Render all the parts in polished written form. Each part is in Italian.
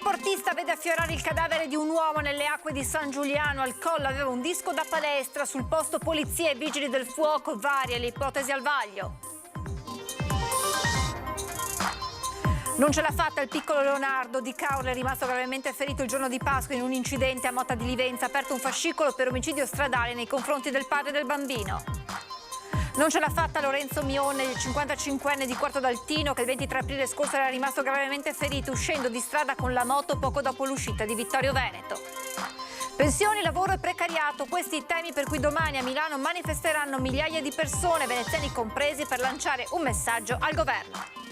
Sportista vede affiorare il cadavere di un uomo nelle acque di San Giuliano. Al collo aveva un disco da palestra. Sul posto polizia e vigili del fuoco. Varie le ipotesi al vaglio. Non ce l'ha fatta il piccolo Leonardo Di Caorle, è rimasto gravemente ferito il giorno di Pasqua in un incidente a Motta di Livenza. Ha aperto un fascicolo per omicidio stradale nei confronti del padre del bambino. Non ce l'ha fatta Lorenzo Mione, il 55enne di Quartodaltino, che il 23 aprile scorso era rimasto gravemente ferito uscendo di strada con la moto poco dopo l'uscita di Vittorio Veneto. Pensioni, lavoro e precariato, questi i temi per cui domani a Milano manifesteranno migliaia di persone, veneziani compresi, per lanciare un messaggio al governo.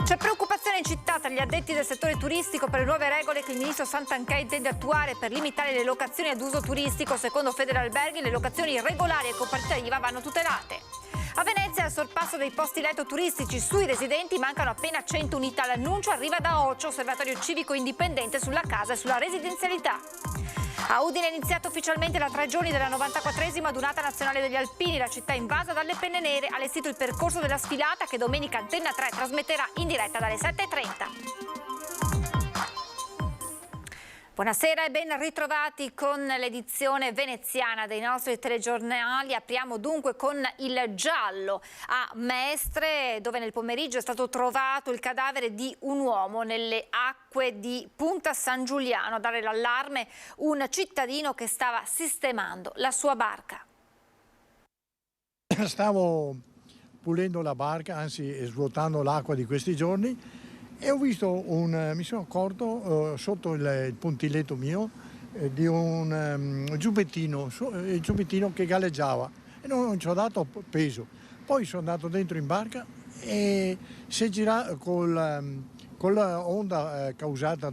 C'è preoccupazione in città tra gli addetti del settore turistico per le nuove regole che il ministro Santanchè intende attuare per limitare le locazioni ad uso turistico. Secondo Federalberghi, le locazioni regolari e con partita IVA vanno tutelate. A Venezia, al sorpasso dei posti letto turistici sui residenti, mancano appena 100 unità. L'annuncio arriva da OCCE, Osservatorio Civico Indipendente sulla casa e sulla residenzialità. A Udine è iniziata ufficialmente la 3 giorni della 94esima Dunata Nazionale degli Alpini. La città invasa dalle penne nere ha allestito il percorso della sfilata che domenica Antenna 3 trasmetterà in diretta dalle 7:30. Buonasera e ben ritrovati con l'edizione veneziana dei nostri telegiornali. Apriamo dunque con il giallo a Mestre, dove nel pomeriggio è stato trovato il cadavere di un uomo nelle acque di Punta San Giuliano. A dare l'allarme un cittadino che stava sistemando la sua barca. Stavo pulendo la barca, anzi svuotando l'acqua di questi giorni, e ho visto mi sono accorto sotto il pontiletto mio di un giubbettino che galleggiava e non ci ho dato peso. Poi sono andato dentro in barca e si è girato con l'onda causata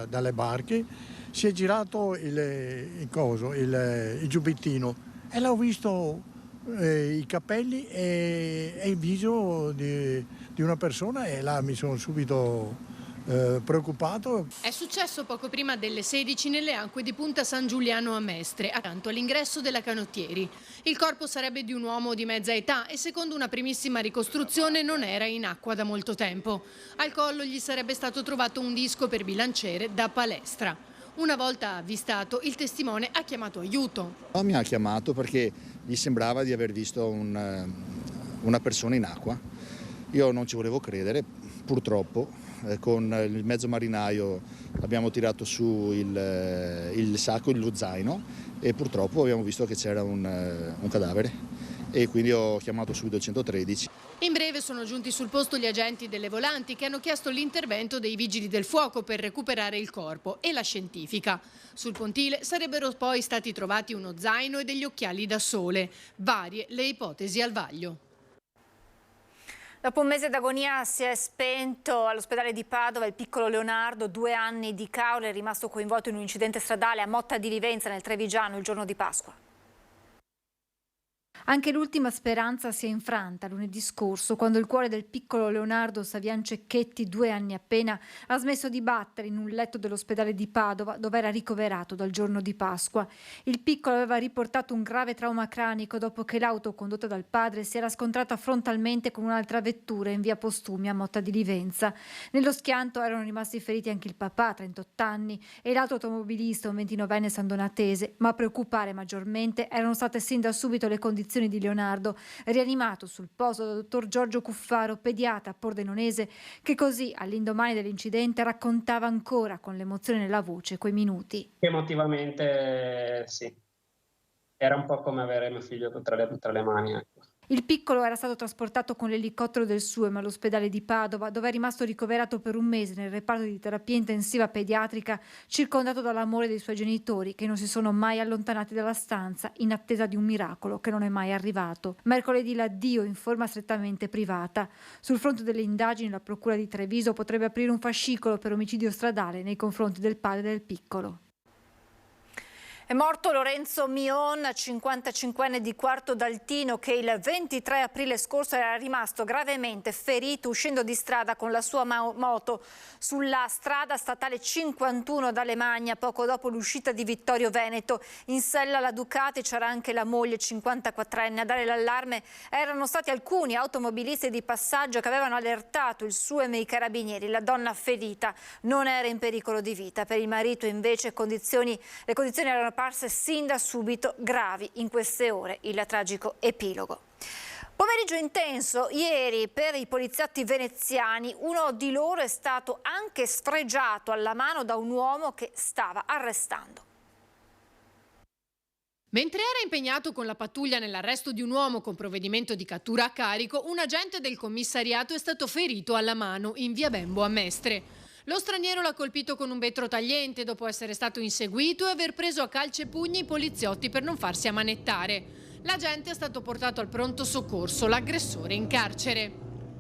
dalle barche, si è girato il giubbettino e l'ho visto i capelli e il viso di una persona, e là mi sono subito preoccupato. È successo poco prima delle 16 nelle acque di Punta San Giuliano a Mestre, accanto all'ingresso della Canottieri. Il corpo sarebbe di un uomo di mezza età e secondo una primissima ricostruzione non era in acqua da molto tempo. Al collo gli sarebbe stato trovato un disco per bilanciere da palestra. Una volta avvistato, il testimone ha chiamato aiuto. Mi ha chiamato perché gli sembrava di aver visto una persona in acqua. Io non ci volevo credere, purtroppo con il mezzo marinaio abbiamo tirato su il sacco, lo zaino, e purtroppo abbiamo visto che c'era un cadavere, e quindi ho chiamato subito il 113. In breve sono giunti sul posto gli agenti delle volanti che hanno chiesto l'intervento dei vigili del fuoco per recuperare il corpo e la scientifica. Sul pontile sarebbero poi stati trovati uno zaino e degli occhiali da sole. Varie le ipotesi al vaglio. Dopo un mese d'agonia si è spento all'ospedale di Padova il piccolo Leonardo, 2 anni, Di Caorle, è rimasto coinvolto in un incidente stradale a Motta di Livenza nel Trevigiano il giorno di Pasqua. Anche l'ultima speranza si è infranta lunedì scorso, quando il cuore del piccolo Leonardo Savian Cecchetti, 2 anni appena, ha smesso di battere in un letto dell'ospedale di Padova, dove era ricoverato dal giorno di Pasqua. Il piccolo aveva riportato un grave trauma cranico dopo che l'auto condotta dal padre si era scontrata frontalmente con un'altra vettura in via Postumia a Motta di Livenza. Nello schianto erano rimasti feriti anche il papà, 38 anni, e l'altro automobilista, un 29enne sandonatese, ma a preoccupare maggiormente erano state sin da subito le condizioni di Leonardo, rianimato sul posto dal dottor Giorgio Cuffaro, pediatra pordenonese, che così all'indomani dell'incidente raccontava ancora con l'emozione nella voce quei minuti. Emotivamente sì, era un po' come avere mio figlio tra le mani, ecco. Il piccolo era stato trasportato con l'elicottero del SUEM all'ospedale di Padova, dove è rimasto ricoverato per un mese nel reparto di terapia intensiva pediatrica, circondato dall'amore dei suoi genitori, che non si sono mai allontanati dalla stanza in attesa di un miracolo che non è mai arrivato. Mercoledì l'addio in forma strettamente privata. Sul fronte delle indagini la procura di Treviso potrebbe aprire un fascicolo per omicidio stradale nei confronti del padre del piccolo. È morto Lorenzo Mion, 55enne di Quarto d'Altino, che il 23 aprile scorso era rimasto gravemente ferito uscendo di strada con la sua moto sulla strada statale 51 d'Alemagna, poco dopo l'uscita di Vittorio Veneto. In sella alla Ducati c'era anche la moglie 54enne. A dare l'allarme erano stati alcuni automobilisti di passaggio che avevano allertato il SUEM e i carabinieri. La donna ferita non era in pericolo di vita. Per il marito invece le condizioni erano apparse sin da subito gravi. In queste ore il tragico epilogo. Pomeriggio intenso ieri per i poliziotti veneziani. Uno di loro è stato anche sfregiato alla mano da un uomo che stava arrestando. Mentre era impegnato con la pattuglia nell'arresto di un uomo con provvedimento di cattura a carico, un agente del commissariato è stato ferito alla mano in via Bembo a Mestre. Lo straniero l'ha colpito con un vetro tagliente dopo essere stato inseguito e aver preso a calci e pugni i poliziotti per non farsi ammanettare. L'agente è stato portato al pronto soccorso, l'aggressore in carcere.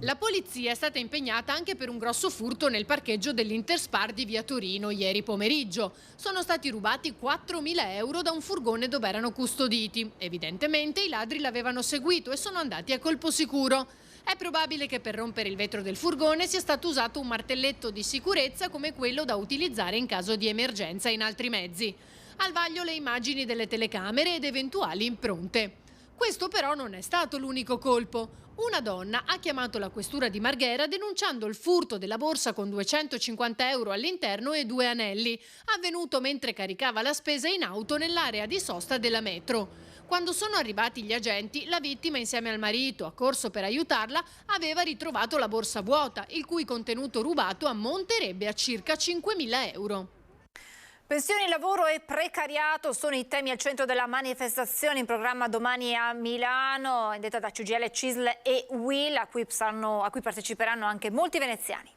La polizia è stata impegnata anche per un grosso furto nel parcheggio dell'Interspar di via Torino ieri pomeriggio. Sono stati rubati 4.000 euro da un furgone dove erano custoditi. Evidentemente i ladri l'avevano seguito e sono andati a colpo sicuro. È probabile che per rompere il vetro del furgone sia stato usato un martelletto di sicurezza come quello da utilizzare in caso di emergenza in altri mezzi. Al vaglio le immagini delle telecamere ed eventuali impronte. Questo però non è stato l'unico colpo. Una donna ha chiamato la questura di Marghera denunciando il furto della borsa con 250 euro all'interno e 2 anelli, avvenuto mentre caricava la spesa in auto nell'area di sosta della metro. Quando sono arrivati gli agenti, la vittima insieme al marito, accorso per aiutarla, aveva ritrovato la borsa vuota, il cui contenuto rubato ammonterebbe a circa 5.000 euro. Pensioni, lavoro e precariato sono i temi al centro della manifestazione in programma domani a Milano, indetta da CGIL, CISL e UIL, a cui parteciperanno anche molti veneziani.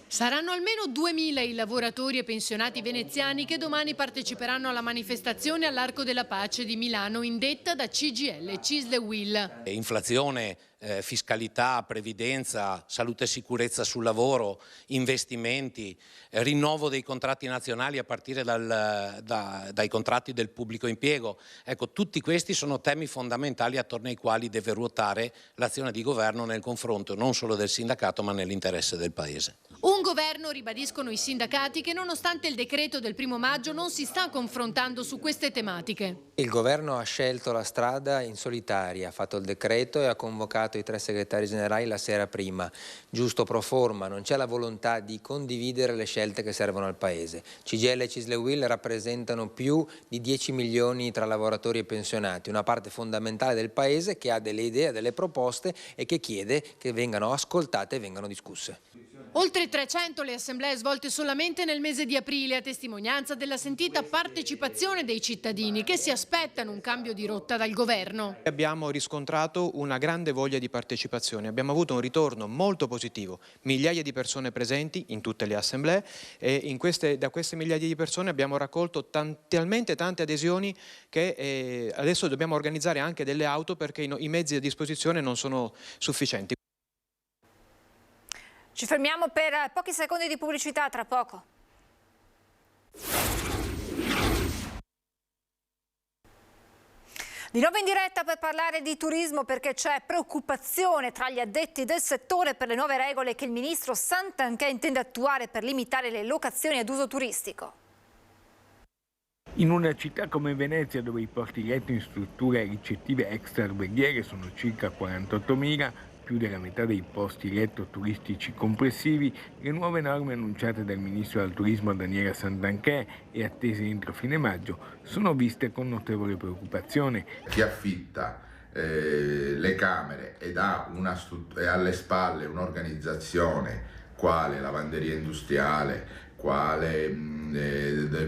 Saranno almeno 2.000 i lavoratori e pensionati veneziani che domani parteciperanno alla manifestazione all'Arco della Pace di Milano, indetta da CGIL, CISL e UIL. Inflazione, fiscalità, previdenza, salute e sicurezza sul lavoro, investimenti, rinnovo dei contratti nazionali a partire dai contratti del pubblico impiego. Ecco, tutti questi sono temi fondamentali attorno ai quali deve ruotare l'azione di governo nel confronto non solo del sindacato ma nell'interesse del Paese. Un governo, ribadiscono i sindacati, che nonostante il decreto del 1° maggio non si sta confrontando su queste tematiche. Il governo ha scelto la strada in solitaria, ha fatto il decreto e ha convocato i 3 segretari generali la sera prima, giusto pro forma, non c'è la volontà di condividere le scelte che servono al Paese. CGIL, CISL e UIL rappresentano più di 10 milioni tra lavoratori e pensionati, una parte fondamentale del Paese che ha delle idee, delle proposte e che chiede che vengano ascoltate e vengano discusse. Oltre 300 le assemblee svolte solamente nel mese di aprile, a testimonianza della sentita partecipazione dei cittadini che si aspettano un cambio di rotta dal governo. Abbiamo riscontrato una grande voglia di partecipazione, abbiamo avuto un ritorno molto positivo, migliaia di persone presenti in tutte le assemblee e da queste migliaia di persone abbiamo raccolto talmente tante adesioni che adesso dobbiamo organizzare anche delle auto perché i mezzi a disposizione non sono sufficienti. Ci fermiamo per pochi secondi di pubblicità, tra poco. Di nuovo in diretta per parlare di turismo, perché c'è preoccupazione tra gli addetti del settore per le nuove regole che il ministro Santanchè intende attuare per limitare le locazioni ad uso turistico. In una città come Venezia, dove i posti letto in strutture ricettive extra-alberghiere sono circa 48.000, più della metà dei posti letto turistici complessivi, le nuove norme annunciate dal ministro del turismo Daniele Santanchè e attese entro fine maggio sono viste con notevole preoccupazione. Chi affitta le camere ed ha alle spalle un'organizzazione quale lavanderia industriale, quale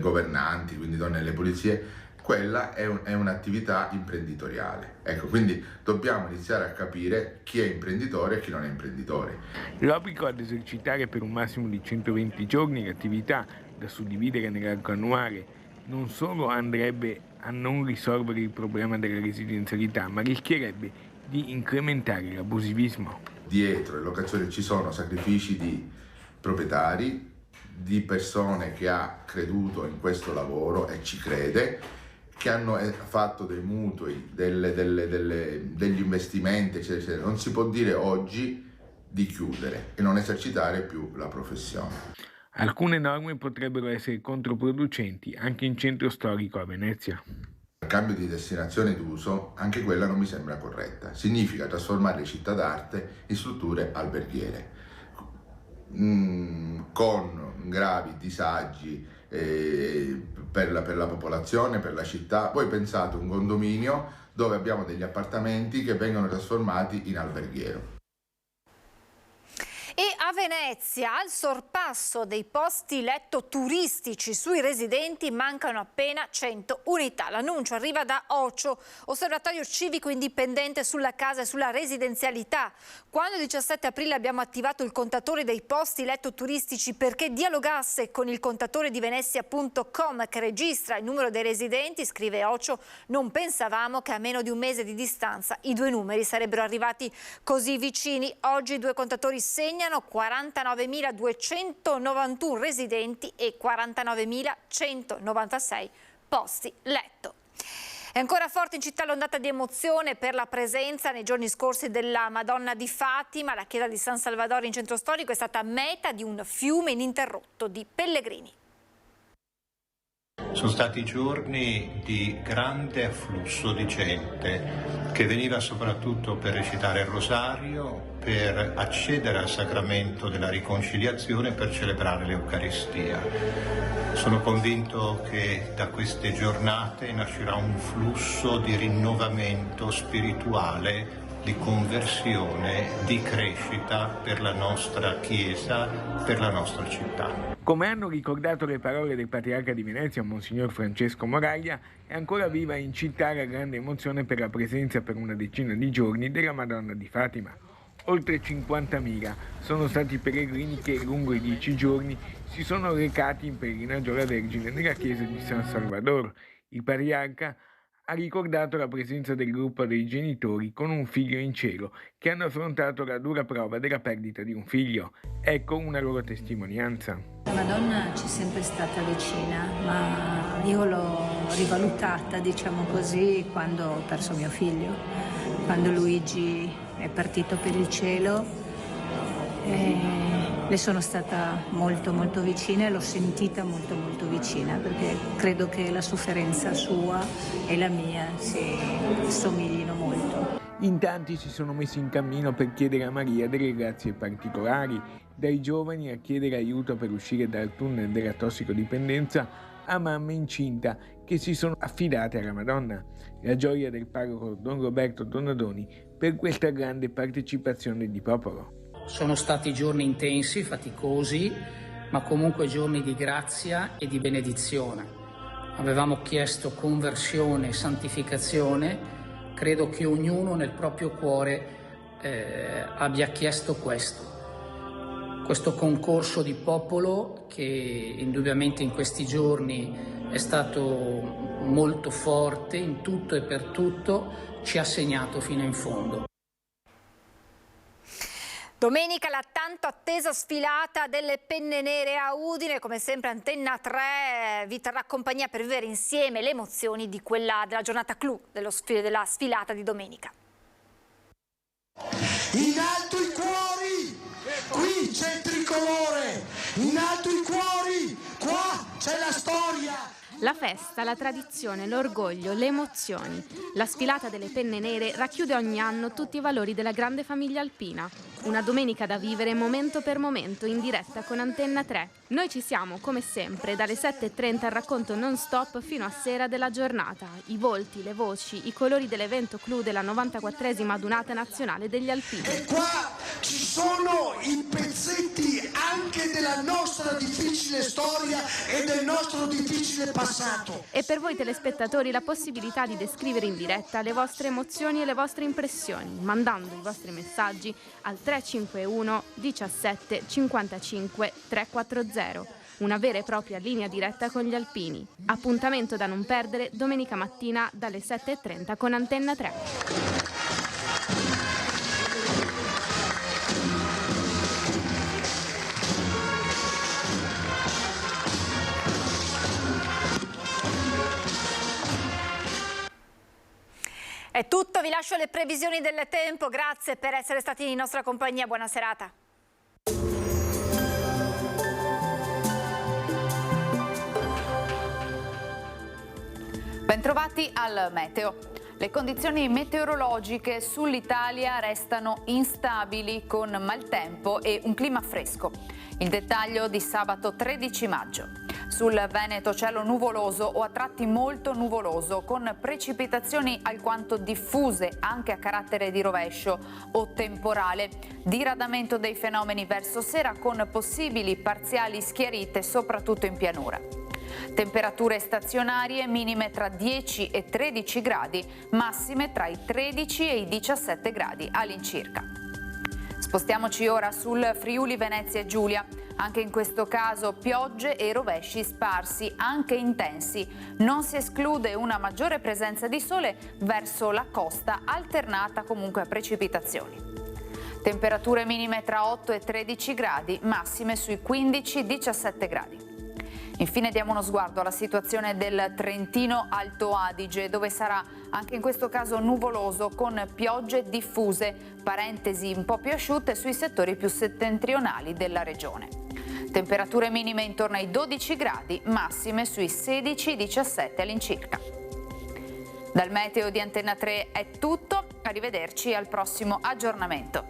governanti, quindi donne delle pulizie, quella è un'attività imprenditoriale. Ecco, quindi dobbiamo iniziare a capire chi è imprenditore e chi non è imprenditore. L'obbligo ad esercitare per un massimo di 120 giorni l'attività da suddividere nell'arco annuale non solo andrebbe a non risolvere il problema della residenzialità, ma rischierebbe di incrementare l'abusivismo. Dietro le locazioni ci sono sacrifici di proprietari, di persone che ha creduto in questo lavoro e ci crede, che hanno fatto dei mutui, degli investimenti, eccetera, eccetera. Non si può dire oggi di chiudere e non esercitare più la professione. Alcune norme potrebbero essere controproducenti anche in centro storico a Venezia. Il cambio di destinazione d'uso, anche quella non mi sembra corretta. Significa trasformare le città d'arte in strutture alberghiere, con gravi disagi per la popolazione, per la città. Voi pensate un condominio dove abbiamo degli appartamenti che vengono trasformati in alberghiero. E a Venezia, al sorpasso dei posti letto turistici sui residenti, mancano appena 100 unità. L'annuncio arriva da OCIO, Osservatorio Civico Indipendente sulla casa e sulla residenzialità. Quando il 17 aprile abbiamo attivato il contatore dei posti letto turistici perché dialogasse con il contatore di Venezia.com che registra il numero dei residenti, scrive OCIO, non pensavamo che a meno di un mese di distanza i due numeri sarebbero arrivati così vicini. Oggi i due contatori segnano 49.291 residenti e 49.196 posti letto. È ancora forte in città l'ondata di emozione per la presenza nei giorni scorsi della Madonna di Fatima. La chiesa di San Salvador in centro storico è stata meta di un fiume ininterrotto di pellegrini. Sono stati giorni di grande afflusso di gente che veniva soprattutto per recitare il rosario, per accedere al sacramento della riconciliazione, per celebrare l'Eucaristia. Sono convinto che da queste giornate nascerà un flusso di rinnovamento spirituale, di conversione, di crescita per la nostra Chiesa, per la nostra città. Come hanno ricordato le parole del patriarca di Venezia, Monsignor Francesco Moraglia, è ancora viva in città la grande emozione per la presenza per una decina di giorni della Madonna di Fatima. Oltre 50.000 sono stati i pellegrini che lungo i 10 giorni si sono recati in pellegrinaggio alla Vergine nella chiesa di San Salvador. Il patriarca ha ricordato la presenza del gruppo dei genitori con un figlio in cielo che hanno affrontato la dura prova della perdita di un figlio. Ecco una loro testimonianza. La Madonna ci è sempre stata vicina, ma io l'ho rivalutata, diciamo così, quando ho perso mio figlio, quando Luigi è partito per il cielo. Le sono stata molto molto vicina e l'ho sentita molto molto vicina, perché credo che la sofferenza sua e la mia si somiglino molto. In tanti si sono messi in cammino per chiedere a Maria delle grazie particolari, dai giovani a chiedere aiuto per uscire dal tunnel della tossicodipendenza a mamme incinta che si sono affidate alla Madonna. La gioia del parroco Don Roberto Donadoni per questa grande partecipazione di popolo. Sono stati giorni intensi, faticosi, ma comunque giorni di grazia e di benedizione. Avevamo chiesto conversione e santificazione. Credo che ognuno nel proprio cuore abbia chiesto questo concorso di popolo che indubbiamente in questi giorni è stato molto forte in tutto e per tutto, ci ha segnato fino in fondo. Domenica la tanto attesa sfilata delle penne nere a Udine, come sempre Antenna 3 vi terrà compagnia per vivere insieme le emozioni della giornata clou della sfilata di domenica. In alto i cuori, qui c'è il tricolore, in alto i cuori, qua c'è la storia. La festa, la tradizione, l'orgoglio, le emozioni. La sfilata delle penne nere racchiude ogni anno tutti i valori della grande famiglia alpina. Una domenica da vivere momento per momento in diretta con Antenna 3. Noi ci siamo, come sempre, dalle 7:30 al racconto non stop fino a sera della giornata. I volti, le voci, i colori dell'evento clou della 94esima adunata nazionale degli alpini. E qua ci sono i pezzetti anche della nostra difficile storia e del nostro difficile passato. E per voi telespettatori la possibilità di descrivere in diretta le vostre emozioni e le vostre impressioni, mandando i vostri messaggi al 351 17 55 340. Una vera e propria linea diretta con gli alpini. Appuntamento da non perdere domenica mattina dalle 7:30 con Antenna 3. È tutto, vi lascio le previsioni del tempo, grazie per essere stati in nostra compagnia, buona serata. Bentrovati al meteo. Le condizioni meteorologiche sull'Italia restano instabili con maltempo e un clima fresco. Il dettaglio di sabato 13 maggio. Sul Veneto cielo nuvoloso o a tratti molto nuvoloso con precipitazioni alquanto diffuse anche a carattere di rovescio o temporale. Diradamento dei fenomeni verso sera con possibili parziali schiarite soprattutto in pianura. Temperature stazionarie minime tra 10 e 13 gradi, massime tra i 13 e i 17 gradi all'incirca. Spostiamoci ora sul Friuli Venezia Giulia. Anche in questo caso piogge e rovesci sparsi, anche intensi. Non si esclude una maggiore presenza di sole verso la costa, alternata comunque a precipitazioni. Temperature minime tra 8 e 13 gradi, massime sui 15-17 gradi. Infine diamo uno sguardo alla situazione del Trentino Alto Adige, dove sarà anche in questo caso nuvoloso con piogge diffuse, parentesi un po' più asciutte sui settori più settentrionali della regione. Temperature minime intorno ai 12 gradi, massime sui 16-17 all'incirca. Dal meteo di Antenna 3 è tutto, arrivederci al prossimo aggiornamento.